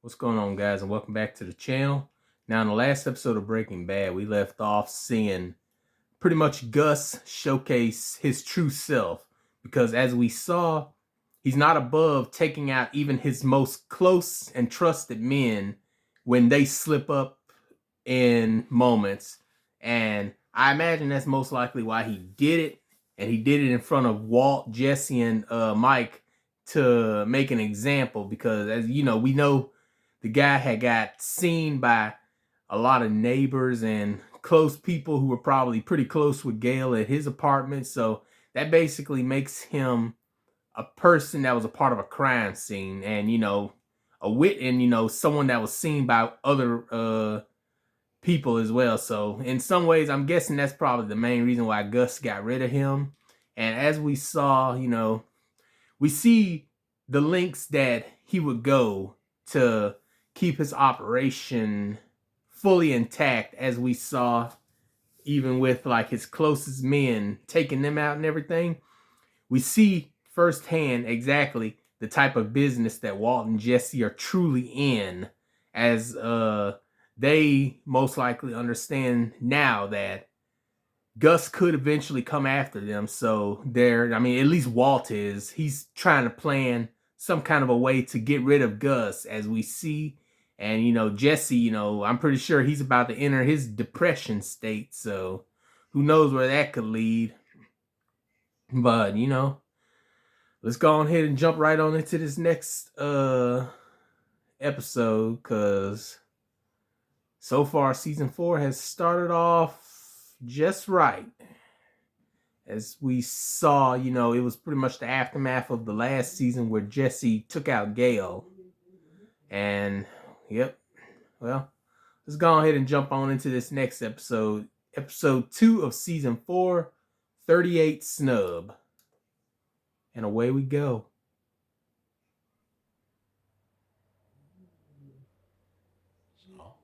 What's going on, guys, and welcome back to the channel. Now, in the last episode of Breaking Bad, we left off seeing pretty much Gus showcase his true self, because as we saw, he's not above taking out even his most close and trusted men when they slip up in moments. And I imagine that's most likely why he did it, and he did it in front of Walt, Jesse, and Mike to make an example, because as you know, we know the guy had got seen by a lot of neighbors and close people who were probably pretty close with Gale at his apartment. So that basically makes him a person that was a part of a crime scene, and a wit, and someone that was seen by other people as well. So in some ways, I'm guessing that's probably the main reason why Gus got rid of him. And as we saw, we see the lengths that he would go to keep his operation fully intact, as we saw even with like his closest men, taking them out and everything. We see firsthand exactly the type of business that Walt and Jesse are truly in, as they most likely understand now that Gus could eventually come after them. So at least Walt is. He's trying to plan some kind of a way to get rid of Gus, as we see. And Jesse, I'm pretty sure he's about to enter his depression state. So who knows where that could lead. But let's go ahead and jump right on into this next episode, because so far season 4 has started off just right. As we saw, it was pretty much the aftermath of the last season where Jesse took out Gale. And, yep, well, let's go ahead and jump on into this next episode. Episode 2 of season 4, 38 Snub. And away we go. So, how's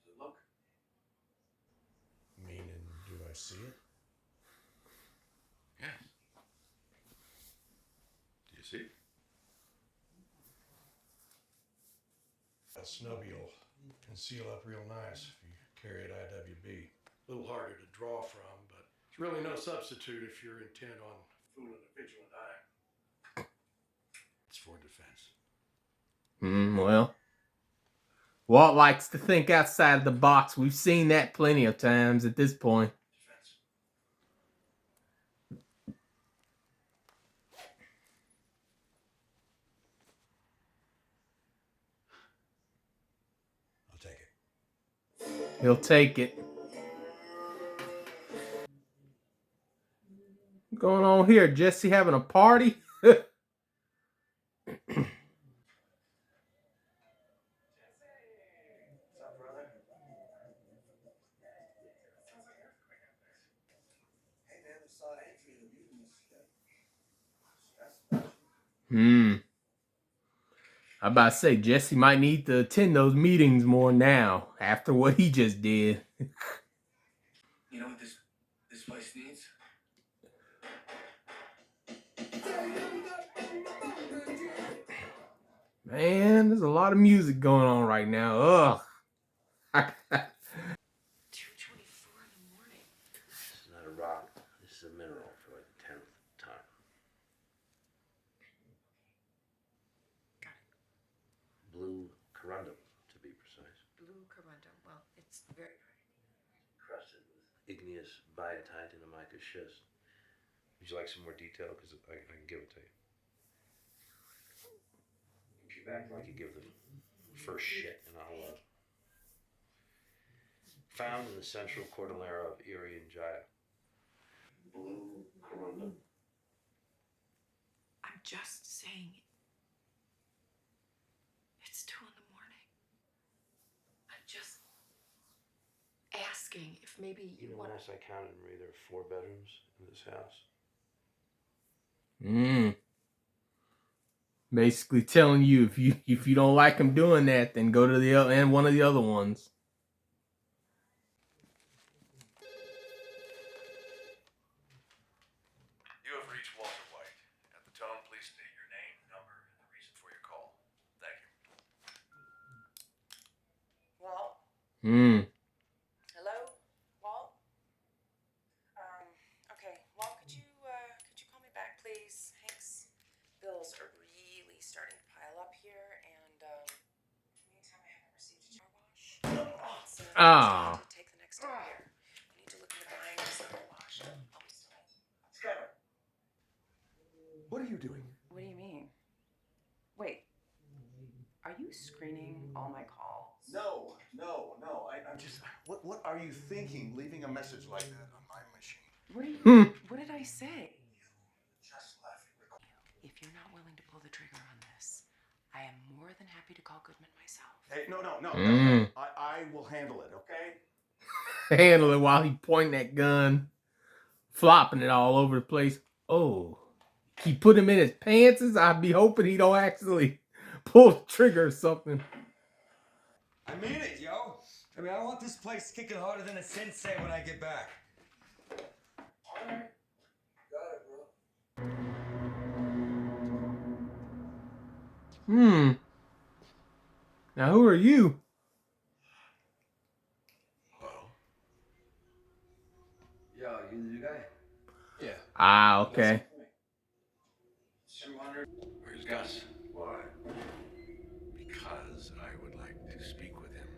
it look? Meaning, do I see it? Yes. Do you see? A snubby will conceal up real nice if you carry it IWB. A little harder to draw from, but it's really no substitute if you're intent on fooling a vigilant eye. It's for defense. Well, Walt likes to think outside the box. We've seen that plenty of times at this point. Defense. I'll take it. He'll take it. What's going on here? Jesse having a party? I'm about to say, Jesse might need to attend those meetings more now, after what he just did. You know what this place needs? Man, there's a lot of music going on right now. Ugh. 2:24 in the morning. This is not a rock. This is a mineral for like the 10th time. Got it. Blue corundum, to be precise. Blue corundum. Well, it's very Crusted with igneous biotite and a mica schist. Would you like some more detail? Because I can give it to you. If you back, I could give the first shit, and I'll found in the central cordillera of Erie and Jaya. Blue corundum. I'm just saying. It's 2 in the morning. I'm just asking if maybe You know, want last I counted, Marie, there are 4 bedrooms in this house. Basically telling you, if you don't like him doing that, then go to the other and one of the other ones. You have reached Walter White. At the tone, please state your name, number, and the reason for your call. Thank you. Hmm. Hello, Walt. Okay, Walt, could you call me back, please? Hank's bills are really starting to pile up here, and meantime, I haven't received a car wash. So I Ah. need to take the next step here. I need to look into buying this car wash. What are you doing? What do you mean? Wait, are you screening all my calls? No. I'm just. What are you thinking? Leaving a message like that on my machine. What did I say? Just left. If you're not willing to pull the trigger on this, I am more than happy to call Goodman myself. Hey, no. I will handle it. Okay. Handle it while he pointing that gun, flopping it all over the place. Oh, he put him in his pants. I'd be hoping he don't actually pull the trigger or something. I mean it, yo. I mean, I want this place kicking harder than a sensei when I get back. Alright. Got it, bro. Hmm. Now who are you? Hello? Yo, you the new guy? Yeah. Ah, okay. 200. Where's Gus? Why? Because I would like to speak with him.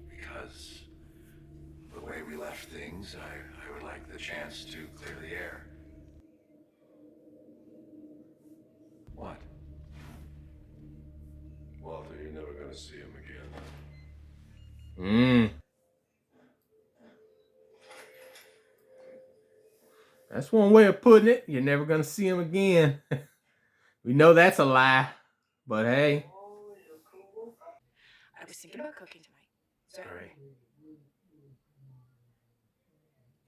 Because the way we left things, I would like the chance to clear the air. What? Walter, you're never gonna see him again. Hmm. That's one way of putting it. You're never gonna see him again. We know that's a lie, but hey. I was thinking about cooking tonight. So Hurry.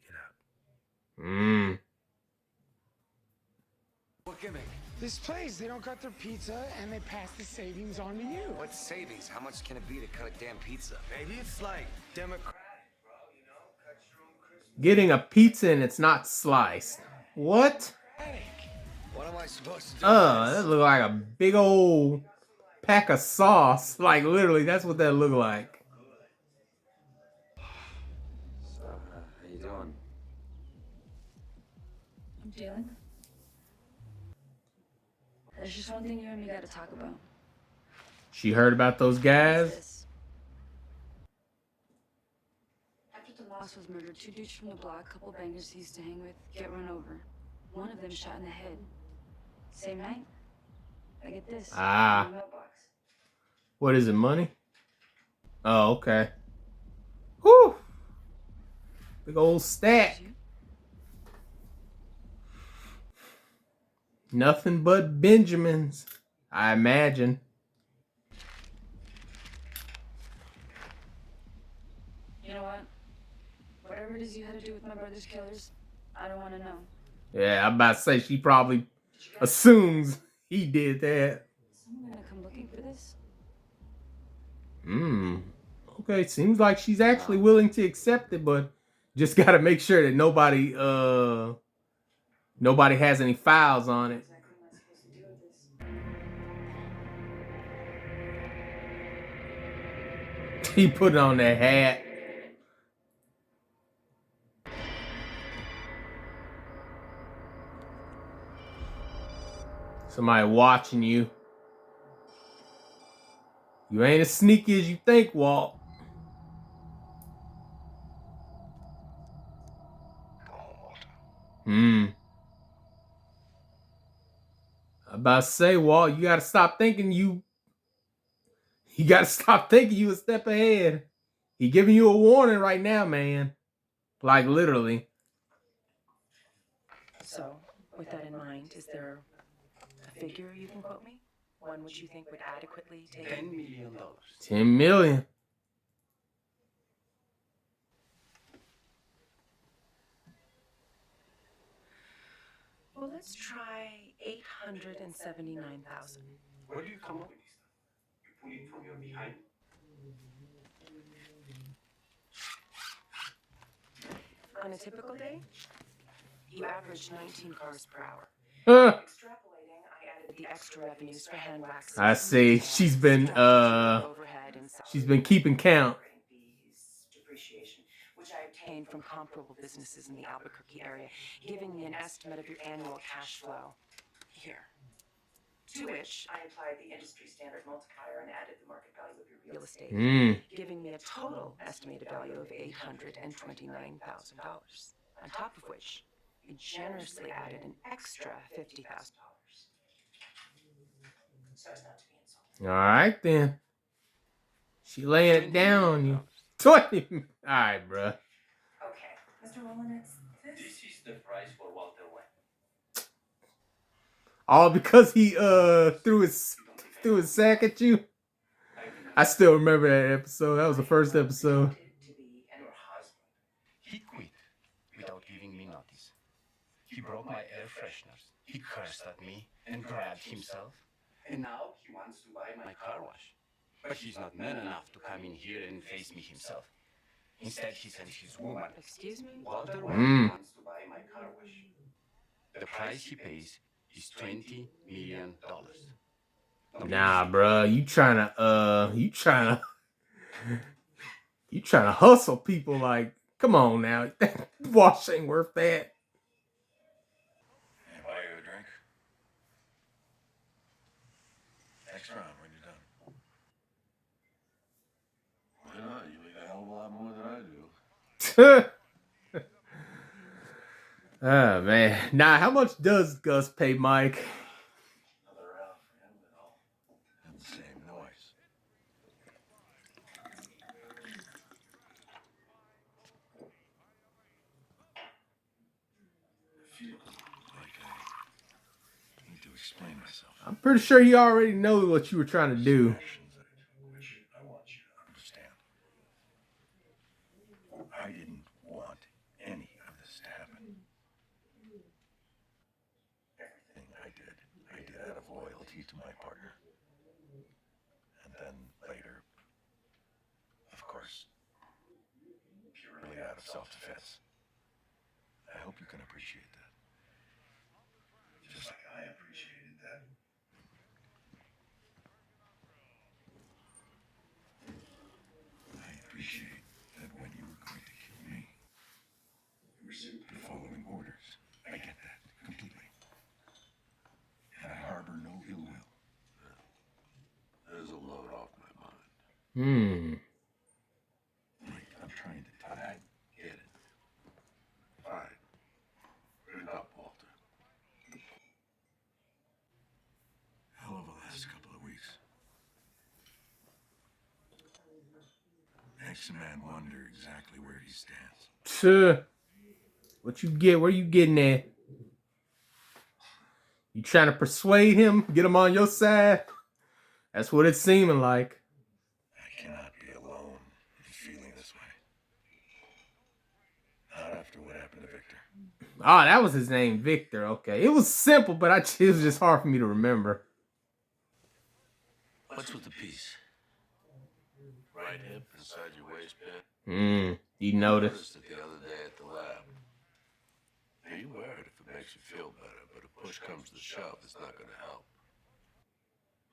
Get out. Hmm. What gimmick? This place, they don't cut their pizza and they pass the savings on to you. What savings? How much can it be to cut a damn pizza? Maybe it's like Democratic, bro, you know? Cut your own Christmas. Getting a pizza and it's not sliced. What? What am I supposed to do? That look like a big old pack of sauce. Like literally, that's what that look like. So, how you doing? I'm dealing. There's just one thing you and me gotta talk about. She heard about those guys. This. After the boss was murdered, two dudes from the block, couple bangers he used to hang with, get run over. One of them shot in the head. Same night, I get this. Ah. In my mailbox. What is it, money? Oh, okay. Whew. Big old stack. Nothing but Benjamins, I imagine. You know what? Whatever it is you had to do with my brother's killers, I don't want to know. Yeah, I'm about to say she probably assumes he did that. Someone gonna come looking for this? Okay, seems like she's actually willing to accept it, but just gotta make sure that nobody has any files on it. Exactly what I'm supposed to do with this. He put on that hat. Somebody watching you. You ain't as sneaky as you think, Walt. Go home, Walter. I'm about to say, Walt, you gotta stop thinking you gotta stop thinking you a step ahead. He giving you a warning right now, man. Like literally. So, with that in mind, is there a figure you can quote me? One which you think would adequately take $10 million. 10 million. Well, let's try 879,000. Where do you come up with these stuff? You pull it from your behind. On a typical day, you average 19 cars per hour. Huh. Extrapolating, I added But the extra revenues for hand waxing. I see. She's been keeping count. Fees, depreciation, which I obtained from comparable businesses in the Albuquerque area, giving me an estimate of your annual cash flow. Here. To which I applied the industry standard multiplier and added the market value of your real estate, giving me a total estimated value of $829,000. On top of which, you generously added an extra $50,000. So as not to be insulted. All right, then. She laying it down on you. 20. All right, bruh. Okay, Mr. Rollins, This is the price for Walter White. All because he threw his sack at you. I still remember that episode. That was the first episode. Your husband. He quit without giving me notice. He broke my air fresheners. He cursed at me and grabbed himself. And now he wants to buy my car wash. But he's not man enough to come in here and face me himself. Instead, he sends his woman. Excuse me? Walter White wants to buy my car wash. The price he pays is $20 million. Nah, bruh. You trying to hustle people like, come on now. Wash ain't worth that. Can I buy you a drink? Next round when you're done. Why not? You make a hell of a lot more than I do. Oh, man. Nah, how much does Gus pay Mike? Another round for him and all. And the same noise. I feel like I need to explain myself. I'm pretty sure you already know what you were trying to do. Actions which I want you to understand. I didn't want any of this to happen. Everything I did out of loyalty to my partner. And then later, of course, purely out of self-defense. I hope you can appreciate that. Just like I appreciated that. I appreciate that when you were going to kill me, you were simply following orders. I get that completely. And I harbor no ill will. There's a load off my mind. Like, I'm trying to tell you. I get it. Fine. Bring it up, Walter. Hell of a last couple of weeks. Makes a man wonder exactly where he stands. Sure. What you get? Where you getting at? You trying to persuade him? Get him on your side? That's what it's seeming like. I cannot be alone in feeling this way. Not after what happened to Victor. Oh, that was his name, Victor. Okay. It was simple, but it was just hard for me to remember. What's with the piece? Right hip inside your waistband? You noticed. Noticed it the other day at the lab. Now, you wear it if it makes you feel better, but if push comes to shove, it's not going to help.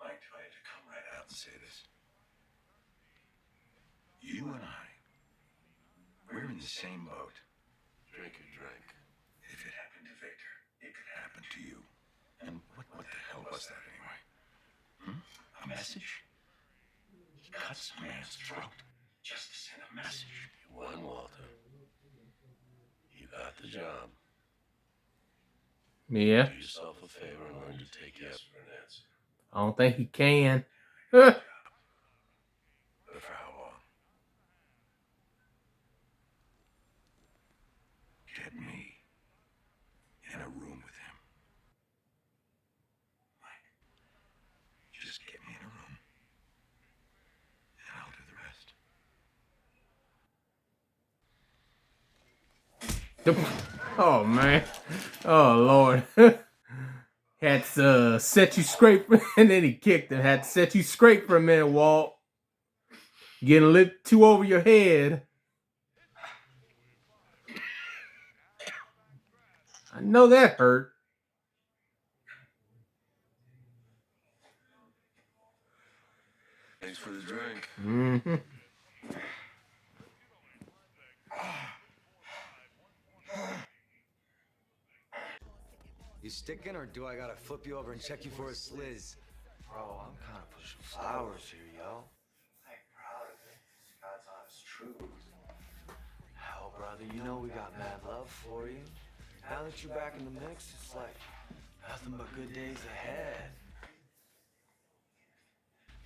Mike, do I have to come right out and say this? You and I, we're in the same boat. Drink your drink. If it happened to Victor, it could happen to you. And what the hell was that anyway? A message? He cuts a man's throat just to send a message. You won, Walter. You got the job. Yeah. Do yourself a favor and learn to take yes for an answer. I don't think he can. But for how long? Get me in a room with him. Mike, just get me in a room, and I'll do the rest. Oh, man. Oh, Lord. Had to set you straight, and then he kicked him. Had to set you straight for a minute, Walt. Getting a little too over your head. I know that hurt. sticking, or do I gotta flip you over and check you for a sliz? Bro, I'm kind of pushing flowers here, yo. I ain't proud of it. It's God's honest truth. Hell, brother, you know we got mad love for you. Now that you're back in the mix, it's like nothing but good days ahead.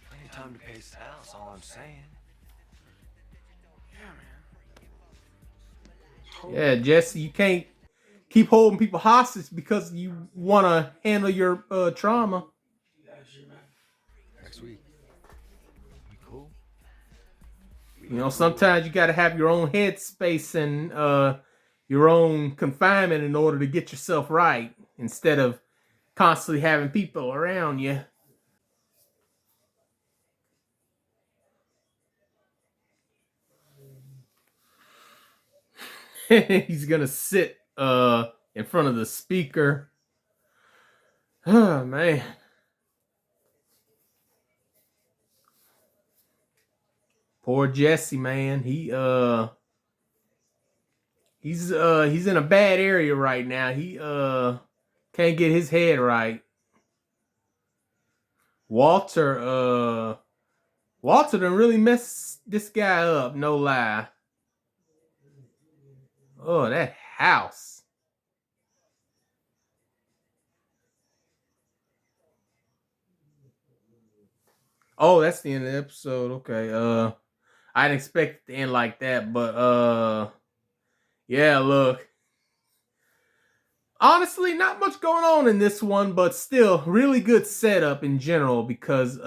Plenty of time to pay Sal, that's all I'm saying. Yeah, Jesse, you can't keep holding people hostage because you want to handle your trauma. Next week. We cool? You know, sometimes you got to have your own headspace and your own confinement in order to get yourself right, instead of constantly having people around you. He's gonna sit in front of the speaker. Oh man. Poor Jesse, man. He's in a bad area right now. He can't get his head right. Walter done really messed this guy up, no lie. Oh, that house. Oh, that's the end of the episode. Okay. I didn't expect it to end like that, but yeah, look. Honestly, not much going on in this one, but still really good setup in general, because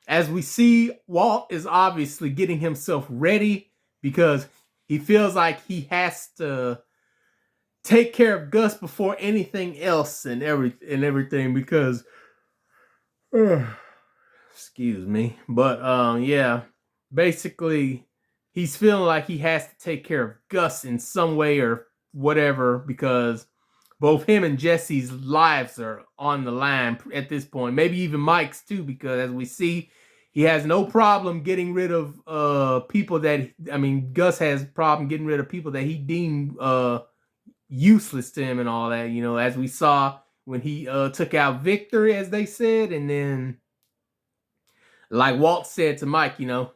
as we see, Walt is obviously getting himself ready because he feels like he has to take care of Gus before anything else and everything, because excuse me, but yeah, basically he's feeling like he has to take care of Gus in some way or whatever, because both him and Jesse's lives are on the line at this point. Maybe even Mike's too, because as we see, he has no problem getting rid of people that, I mean, Gus has a problem getting rid of people that he deemed useless to him and all that, you know, as we saw when he took out Victor, as they said. And then, like Walt said to Mike, you know,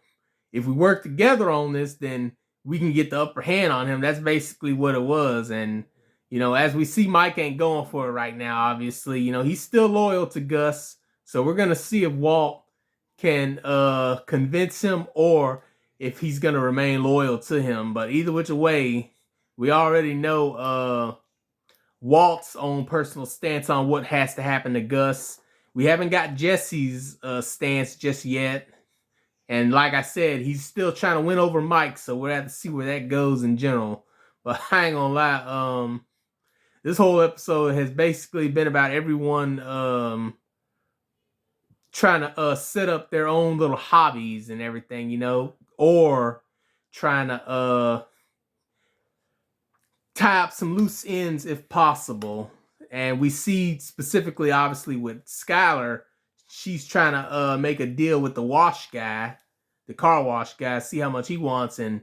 if we work together on this, then we can get the upper hand on him. That's basically what it was. And, you know, as we see, Mike ain't going for it right now, obviously. You know, he's still loyal to Gus. So we're going to see if Walt can convince him, or if he's going to remain loyal to him. But either which way, we already know Walt's own personal stance on what has to happen to Gus. We haven't got Jesse's stance just yet. And like I said, he's still trying to win over Mike, so we'll have to see where that goes in general. But I ain't gonna lie, this whole episode has basically been about everyone trying to set up their own little hobbies and everything, you know, or trying to tie up some loose ends if possible. And we see specifically, obviously, with Skylar, she's trying to make a deal with the wash guy, the car wash guy, see how much he wants, and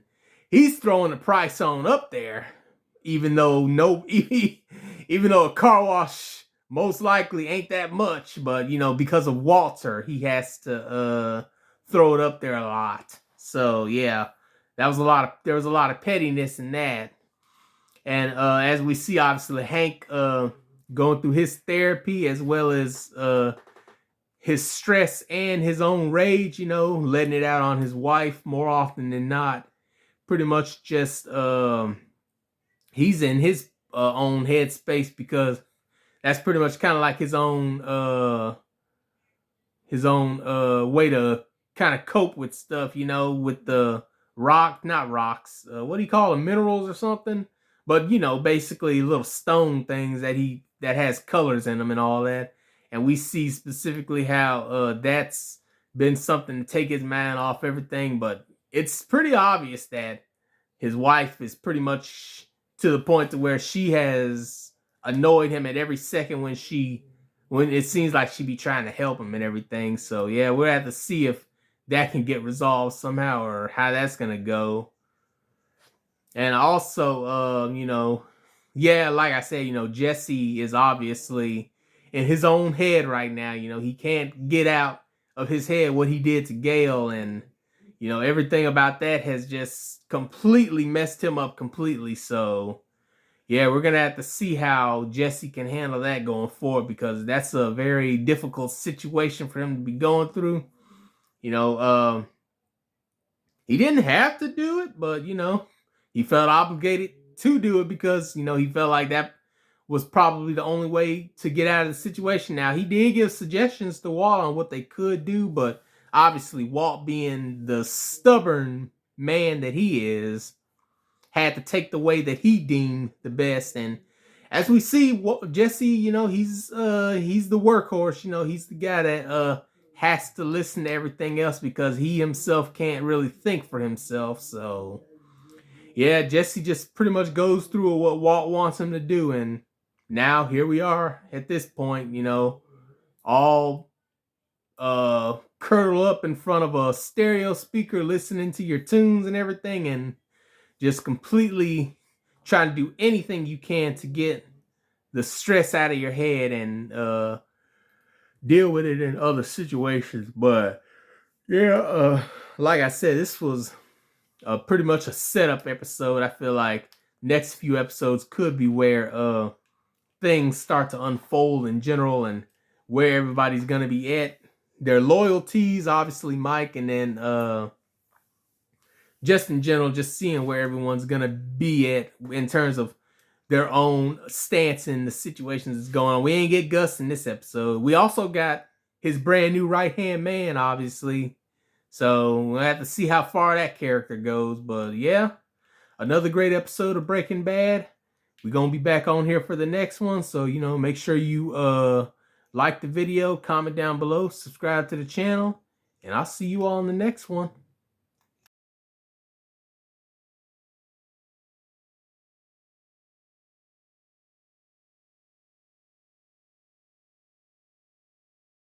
he's throwing the price on up there, even though a car wash most likely ain't that much. But you know, because of Walter, he has to throw it up there a lot. So yeah, there was a lot of pettiness in that. And as we see, obviously, Hank going through his therapy, as well as his stress and his own rage, you know, letting it out on his wife more often than not. Pretty much just he's in his own headspace, because that's pretty much kind of like his own way to kind of cope with stuff, you know, with the not rocks, what do you call them, minerals or something? But, you know, basically little stone things that has colors in them and all that. And we see specifically how that's been something to take his mind off everything. But it's pretty obvious that his wife is pretty much to the point to where she has annoyed him at every second when it seems like she be trying to help him and everything. So yeah, we'll have to see if that can get resolved somehow, or how that's gonna go. And also, you know, yeah, like I said, Jesse is obviously in his own head right now. He can't get out of his head what he did to Gail, and everything about that has just completely messed him up completely. So yeah, we're gonna have to see how Jesse can handle that going forward, because that's a very difficult situation for him to be going through. You know, he didn't have to do it, but he felt obligated to do it because he felt like that was probably the only way to get out of the situation. Now, he did give suggestions to Walt on what they could do, but obviously Walt, being the stubborn man that he is, had to take the way that he deemed the best. And as we see, Jesse, he's the workhorse. He's the guy that has to listen to everything else because he himself can't really think for himself. So yeah, Jesse just pretty much goes through what Walt wants him to do, and now here we are at this point, all curl up in front of a stereo speaker listening to your tunes and everything, and just completely trying to do anything you can to get the stress out of your head and deal with it in other situations. But yeah, like I said, this was pretty much a setup episode. I feel like next few episodes could be where things start to unfold in general and where everybody's gonna be at. Their loyalties, obviously Mike, and then just in general, just seeing where everyone's gonna be at in terms of their own stance in the situations that's going on. We ain't get Gus in this episode. We also got his brand new right-hand man, obviously. So we'll have to see how far that character goes. But yeah, another great episode of Breaking Bad. We're going to be back on here for the next one. So, make sure you like the video, comment down below, subscribe to the channel, and I'll see you all in the next one.